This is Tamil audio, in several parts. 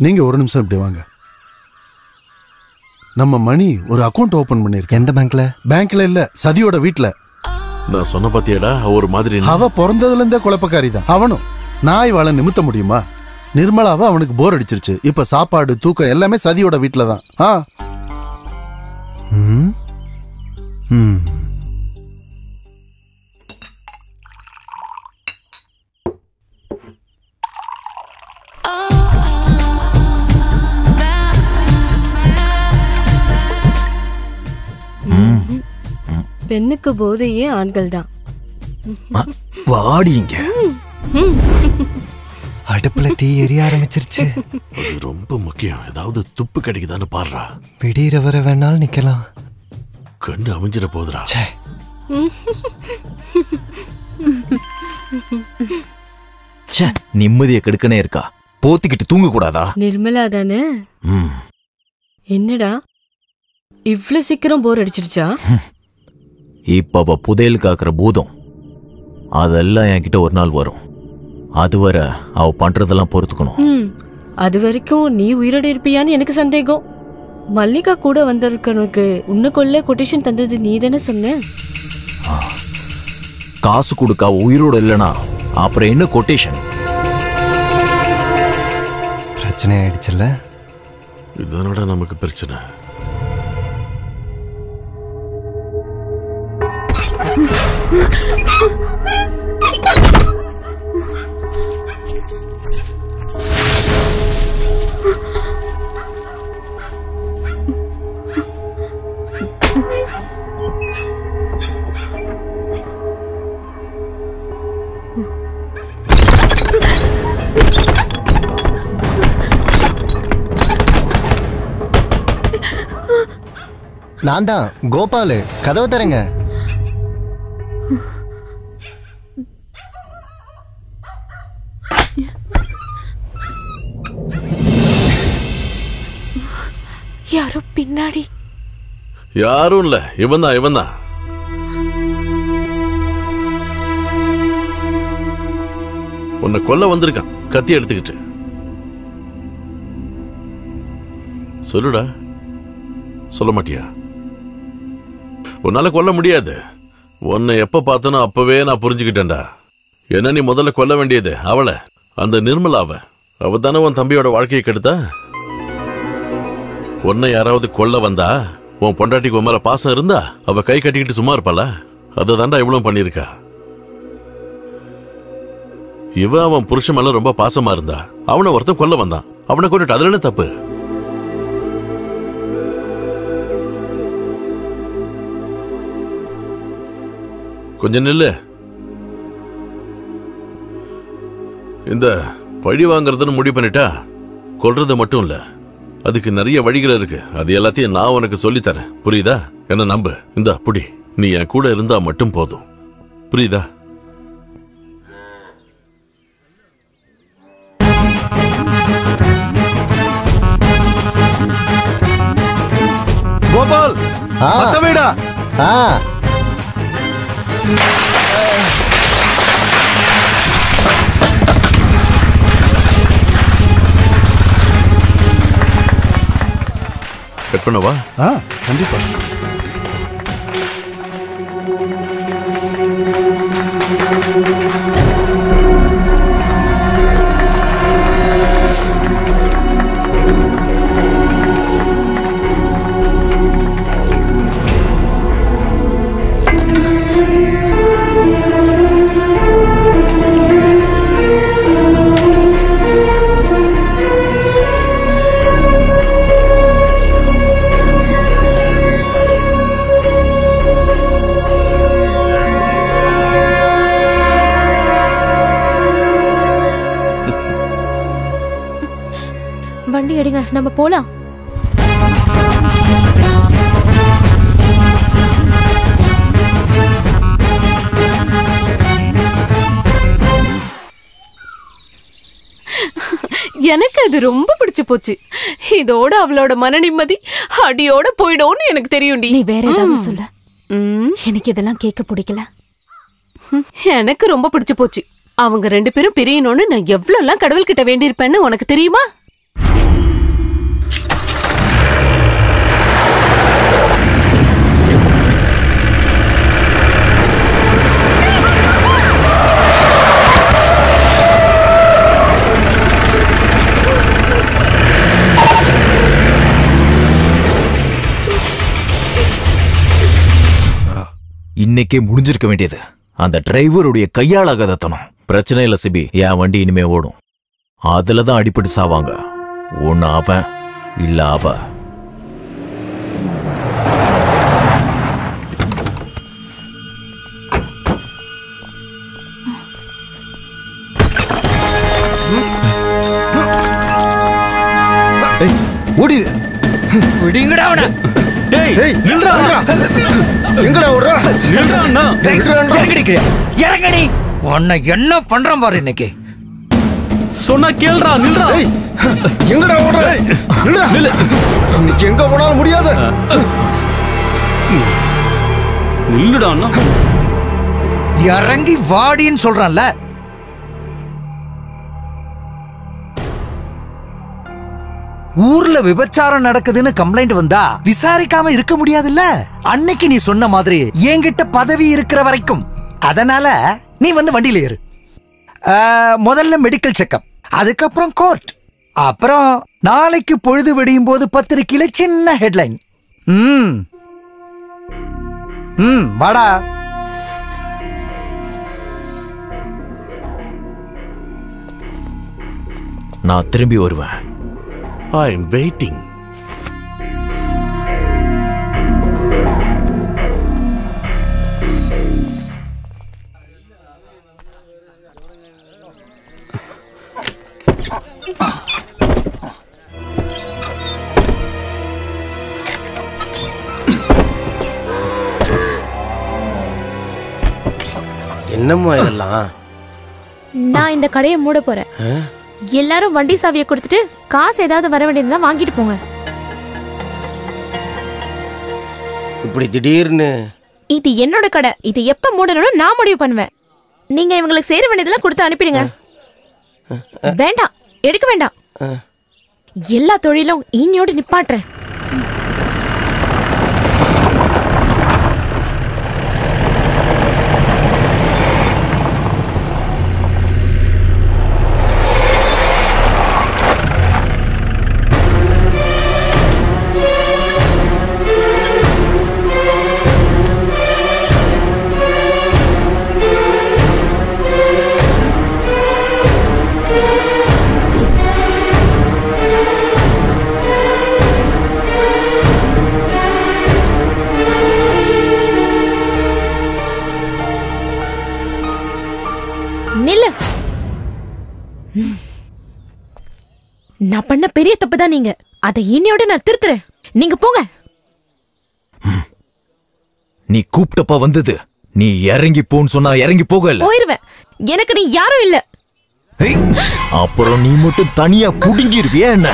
நீங்க ஒரு நிமிஷம் இப்படி வாங்க. நம்ம மணி ஒரு அக்கௌண்ட் ஓபன் பண்ணிருக்க. எந்த பேங்க்ல? பேங்க்ல இல்ல, சதியோட வீட்டுல. நான் சொன்ன பாத்தியாடா, ஒரு மாதிரி. அவ பிறந்ததுல இருந்தே குழப்பக்காரி தான். அவனும் நாய் வாழ நிமித்த முடியுமா? நிர்மலாவை அவனுக்கு போர் அடிச்சிருச்சு. இப்ப சாப்பாடு தூக்கம் எல்லாமே சதியோட வீட்டுல தான். பெண்ணுக்கு போதையே ஆண்கள் தான். வாடிங்க. அடுப்புல தீ எரிய ஆரம்பிச்சிருச்சு. அது ரொம்ப முக்கியம். ஏதாவது துப்பு கிடைக்குதான்னு பாடுறா. விடியற வர வேணாலும் நிக்கலாம். கண்ணு அமைஞ்சிட போதுரா. நிம்மதியை கெடுக்கனே இருக்கா? போத்திக்கிட்டு தூங்க கூடாதா? நிர்மலா தானே? என்னடா இவ்ளோ சீக்கிரம் போர் அடிச்சிருச்சா? இப்ப புதையல் காக்குற பூதம் அதெல்லாம் என்கிட்ட ஒரு நாள் வரும். அதுவரை அவ பண்றதெல்லாம் பொறுத்துக்கணும். அது வரைக்கும் நீ உயிரோட இருப்பியான்னு எனக்கு சந்தேகம். மல்லிகா கூட வந்திருக்கனுக்கு உன்னை கொல்ல கொட்டேஷன் தந்தது நீ தானே சொன்ன? காசு கொடுக்க உயிரோட இல்லனா அப்புறம் என்ன கொட்டேஷன்? பிரச்சனை ஆயிடுச்சுல்ல. இதனோட நமக்கு பிரச்சனை. நான் தான் கோபாலு. கதவை தரங்க. யாரோ பின்னாடி. யாரும் இல்ல, இவன் தான். உன்னை கொல்ல வந்திருக்கான் கத்தி எடுத்துக்கிட்டு. சொல்லுடா. சொல்ல மாட்டியா? உன்னால கொல்ல முடியாது. உன்னை எப்ப பார்த்தனோ அப்பவே நான் புரிஞ்சுக்கிட்டேன்டா. என்ன நீ முதல்ல கொல்ல வேண்டியது அவளை, அந்த நிர்மலாவை. அவ தானே உன் தம்பியோட வாழ்க்கையை கெடுத்தா. உன்னை யாராவது கொல்ல வந்தா உன் பொண்டாட்டிக்கு உன் மேல பாசம் இருந்தா அவ கை கட்டிக்கிட்டு சும்மா இருப்பாள? அதை தாண்டா இவ்வளவு பண்ணிருக்கா. இவ அவன் புருஷன் மேல ரொம்ப பாசமா இருந்தா அவனை ஒருத்தன் கொல்ல வந்தான். அவனை கொண்டுட்டு அதுல என்ன தப்பு? கொஞ்சம் நில்லு. இந்த பழி வாங்கறதுன்னு முடிவு பண்ணிட்டா கொல்றது மட்டும் இல்ல, அதுக்கு நிறைய வழிகள் இருக்கு. அது எல்லாத்தையும் நான் உனக்கு சொல்லித்தரேன். புரியுதா? என்ன நம்பு. இந்த புடி. நீ என் கூட இருந்தா மட்டும் போதும். புரியுதா? கோபால் வீடா? கட் பண்ணவா? கண்டிப்பா. வண்டி எடுங்க, நம்ம போலாம். எனக்கு அது ரொம்ப பிடிச்சு போச்சு. இதோட அவளோட மன நிம்மதி அடியோட போயிடும்னு எனக்கு தெரியும்டி. நீ வேற ஏதாவது சொல்ல. எனக்கு இதெல்லாம் கேட்க பிடிக்கல. எனக்கு ரொம்ப பிடிச்சு போச்சு. அவங்க ரெண்டு பேரும் பிரியணும்னு நான் எவ்வளவு எல்லாம் கடவுள் கிட்ட வேண்டியிருப்பேன்னு உனக்கு தெரியுமா? இன்னைக்கே முடிஞ்சிருக்க வேண்டியது. அந்த டிரைவருடைய கையாளாகதத்தனம். பிரச்சனை இல்ல சிபி, என் வண்டி இனிமே ஓடும். அதுலதான் அடிபட்டு சாவாங்க. ஒன்னு அவன் இல்ல அவ. ஓடி விடுங்கடா அவன. டேய் நில்றா. எங்கடா ஓடுற? நில்றா அண்ணா. இறங்கடி. உன்னை என்ன பண்றான் பாரு இன்னைக்கு. சொன்னா கேளுடா. நில்றா. எங்கடா ஓடுற? நில்றா. இன்னைக்கு எங்க போனாலும் முடியாது. நில்லுடா அண்ணா. இறங்கி வாடின்னு சொல்றான்ல. ஊர்ல விபச்சாரம் நடக்குதுன்னு கம்ப்ளைண்ட் வந்தா விசாரிக்காம இருக்க முடியாதுல்ல. அன்னைக்கு நீ சொன்ன மாதிரி என்கிட்ட பதவி இருக்கிற வரைக்கும். அதனால நீ வந்து வண்டியில ஏறு. முதல்ல மெடிக்கல் செக்அப், அதுக்கப்புறம் கோர்ட், அப்புறம் நாளைக்கு பொழுது வெடியும் போது பத்திரிக்கையில சின்ன ஹெட்லைன். வாடா. நான் திரும்பி வருவேன். I am waiting. என்னம்மா இதெல்லாம்? நான் இந்த கடையை மூட போறேன். எல்லாரும் வண்டி சாவியை கொடுத்துட்டு காசு ஏதாவது வர வேண்டியதுதான் வாங்கிட்டு போங்க. இப்படி திடீர்னு? இது என்னோட கடை. இது எப்ப மூடணும்னு நான் முடிவு பண்ணுவேன். நீங்க இவங்களுக்கு சேர வேண்டியதெல்லாம் கொடுத்து அனுப்பிடுங்க. வேண்டாம், எடுக்க வேண்டாம். எல்லா தொழிலும் இன்னையோடு நிப்பாட்டுறேன். நான் பண்ண பெரிய தப்பு தான். நீங்க அதை இன்னையோட நான் திருத்துறேன். நீங்க போங்க. நீ கூப்பிட்டப்ப வந்தது. நீ இறங்கி போன்னு சொன்னா இறங்கி போகல. போயிருவேன். எனக்கு நீ யாரும் இல்ல. அப்புறம் நீ மட்டும் தனியா புடுங்கிருவியா என்ன?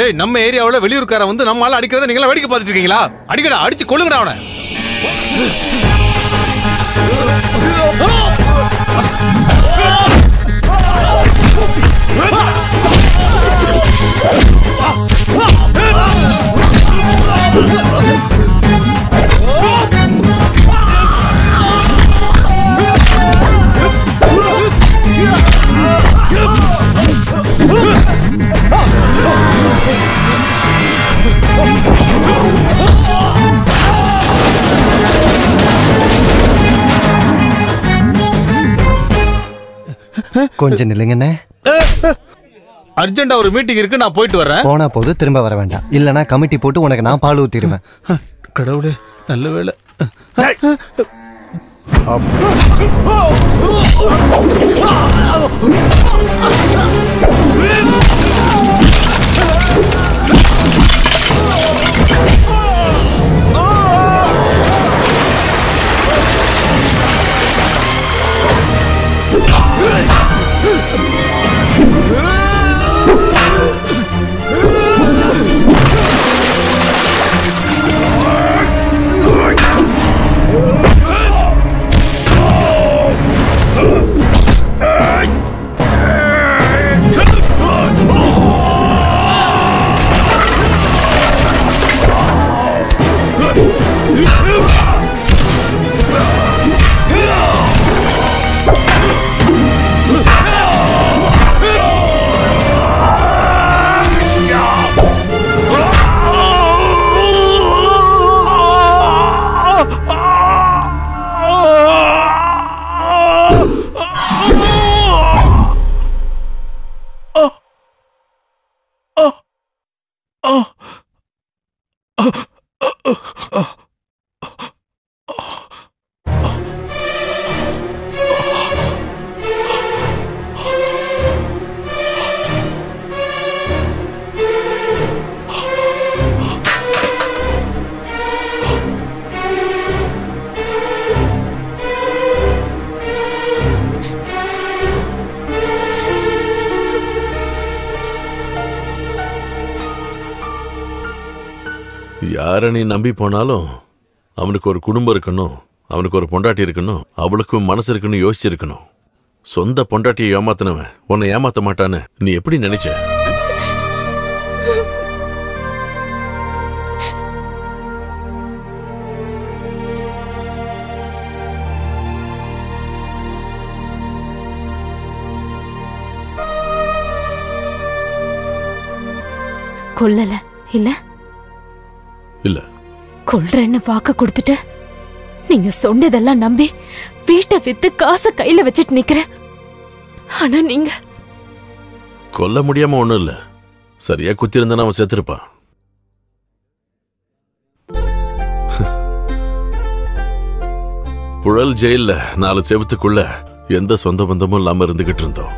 ஏய், நம்ம ஏரியாவுல வெளியூர்காரன் வந்து நம்ம ஆள அடிக்கிறத நீங்களா வேடிக்கை பார்த்துட்டு இருக்கீங்களா? அடிக்கடா, அடிச்சு கொல்லுங்கடா அவனை. கொஞ்சம் நில்லுங்கண்ணே. அர்ஜென்டா ஒரு மீட்டிங் இருக்கு, நான் போயிட்டு வரேன். போனா போது திரும்ப வர வேண்டாம், இல்லனா கமிட்டி போட்டு உனக்கு நான் பால் ஊத்திடுவேன். கடவுளே, நல்ல வேலை. யாரை நீ நம்பி போனாலும் அவனுக்கு ஒரு குடும்பம் இருக்கணும், அவனுக்கு ஒரு பொண்டாட்டி இருக்கணும், அவளுக்கும் மனசு இருக்குன்னு யோசிச்சிருக்கணும். சொந்த பொண்டாட்டியை ஏமாத்தினவன் உன்னை ஏமாத்த மாட்டான்னு நீ எப்படி நினைச்ச? கொல்லல இல்ல இல்ல, கொல்றேன்னு வாக்கு கொடுத்துட்டு நீங்க சொன்னதெல்லாம் நம்பி வீட்டை வித்து காசை கையில வச்சுட்டு நிக்கிறேன். ஆனா நீங்க கொல்ல முடியாம ஒண்ணும் இல்ல, சரியா குத்திருந்தான அவன் செத்துருப்பான். புழல் ஜெயில 4 செவத்துக்குள்ள எந்த சொந்த பந்தமும் இல்லாம இருந்துகிட்டு இருந்தோம்.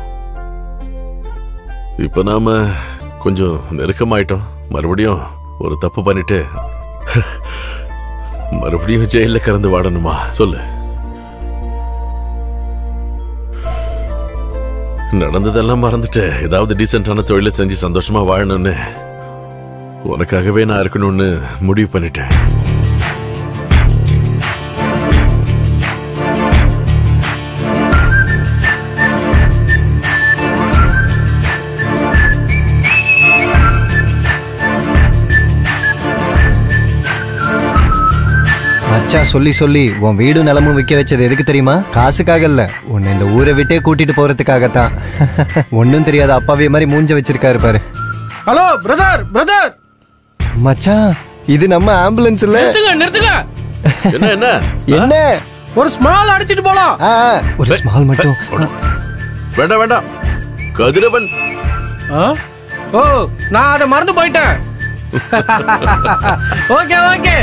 இப்ப நாம கொஞ்சம் நெருக்கமாயிட்டோம். மறுபடியும் ஒரு தப்பு பண்ணிட்டு மறுபடியும் ஜெயில கறந்து வாடணுமா சொல்லு? நடந்ததெல்லாம் மறந்துட்டு ஏதாவது டீசென்டான தொழிலை செஞ்சு சந்தோஷமா வாழணும்னு உனக்காகவே நான் இருக்கணும்னு முடிவு பண்ணிட்டேன். மச்சான் சொல்லி சொல்லி உன் வீடு நிலமும் விற்க வச்சது எதுக்கு தெரியுமா? காசுக்காக இல்ல, உன்னை இந்த ஊரை விட்டே கூட்டிட்டு போறதுக்காகத்தான். ஒன்னும் தெரியாத அப்பாவே மாதிரி மூஞ்ச வச்சிருக்காரு பாரு. ஹலோ பிரதர், பிரதர் மச்சான், இது நம்ம ஆம்புலன்ஸ் இல்ல. நிறுத்துங்க. என்ன என்ன என்ன? ஒரு ஸ்மால் அடிச்சிட்டு போலாம். ஒரு ஸ்மால் மட்டும். வேண்டாம் வேண்டாம் கதிரவன். ஓ, நான் அதை மறந்து போயிட்டேன். Okay okay.